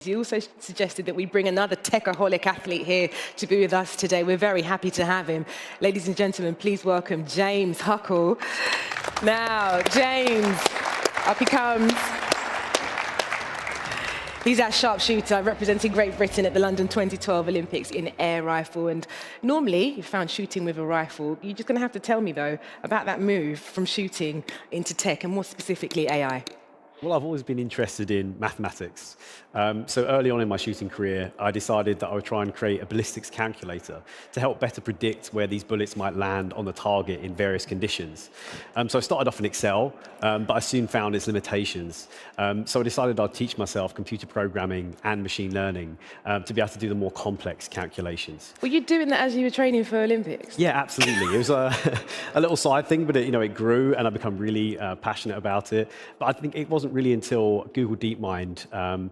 He also suggested that we bring another techaholic athlete here to be with us today. We're very happy to have him. Ladies and gentlemen, please welcome James Huckle. Now, James, up he comes. He's our sharpshooter representing Great Britain at the London 2012 Olympics in air rifle. And normally, you found shooting with a rifle. You're just going to have to tell me, though, about that move from shooting into tech, and more specifically, AI. Well, I've always been interested in mathematics. So early on in my shooting career, I decided that I would try and create a ballistics calculator to help better predict where these bullets might land on the target in various conditions. So I started off in Excel, but I soon found its limitations. So I decided I'd teach myself computer programming and machine learning to be able to do the more complex calculations. Were you doing that as you were training for Olympics? Yeah, absolutely. It was a little side thing, but it grew, and I became really passionate about it. But I think it wasn't really until Google DeepMind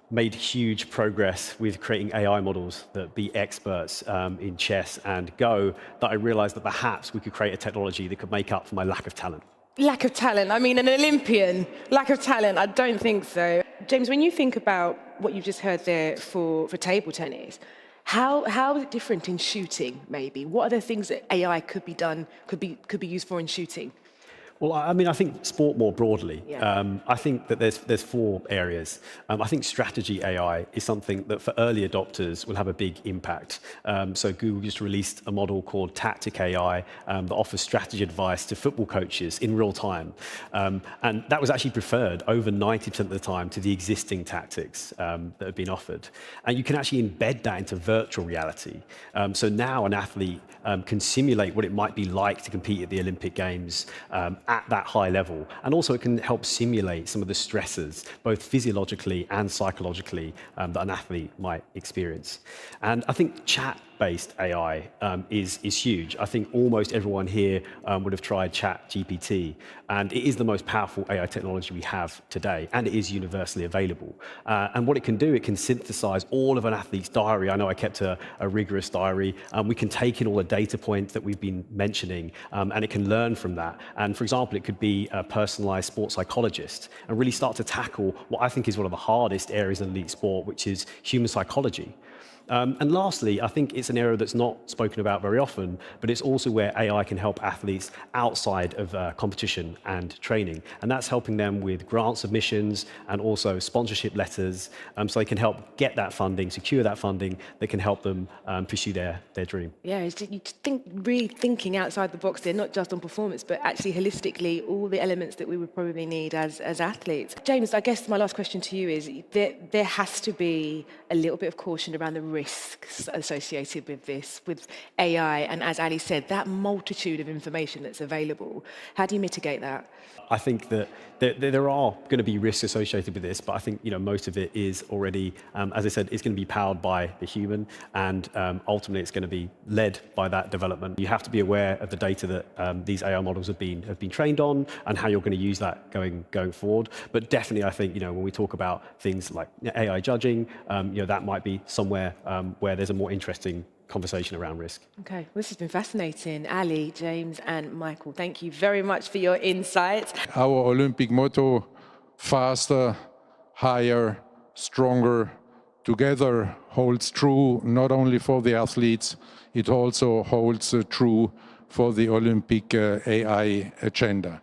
made huge progress with creating AI models that be experts in chess and Go that I realized that perhaps we could create a technology that could make up for my lack of talent. Lack of talent? I mean, an Olympian. Lack of talent? I don't think so. James, when you think about what you've just heard there for table tennis, how is it different in shooting, maybe? What are the things that AI could be used for in shooting? Well, I mean, I think sport more broadly. Yeah. I think that there's four areas. I think strategy AI is something that for early adopters will have a big impact. So Google just released a model called Tactic AI that offers strategy advice to football coaches in real time. And that was actually preferred over 90% of the time to the existing tactics that have been offered. And you can actually embed that into virtual reality. So now an athlete can simulate what it might be like to compete at the Olympic Games at that high level. And also it can help simulate some of the stresses, both physiologically and psychologically, that an athlete might experience. And I think chat-based AI is huge. I think almost everyone here would have tried ChatGPT, and it is the most powerful AI technology we have today, and it is universally available. And what it can do, it can synthesize all of an athlete's diary. I know I kept a rigorous diary. We can take in all the data points that we've been mentioning, and it can learn from that. And for example, it could be a personalized sports psychologist and really start to tackle what I think is one of the hardest areas in elite sport, which is human psychology. And lastly, I think it's an area that's not spoken about very often, but it's also where AI can help athletes outside of competition and training. And that's helping them with grant submissions and also sponsorship letters, so they can help get that funding, secure that funding that can help them pursue their dream. Yeah, you think really thinking outside the box there, not just on performance, but actually holistically, all the elements that we would probably need as athletes. James, I guess my last question to you is, there has to be a little bit of caution around the risks associated with this, with AI, and as Ali said, that multitude of information that's available. How do you mitigate that? I think that there are going to be risks associated with this, but I think most of it is already, as I said, it's going to be powered by the human, and ultimately it's going to be led by that development. You have to be aware of the data that these AI models have been trained on, and how you're going to use that going forward. But definitely, I think when we talk about things like AI judging, that might be somewhere where there's a more interesting conversation around risk. Okay, well, this has been fascinating. Ali, James, and Michael, thank you very much for your insights. Our Olympic motto, faster, higher, stronger, together, holds true not only for the athletes, it also holds true for the Olympic AI agenda.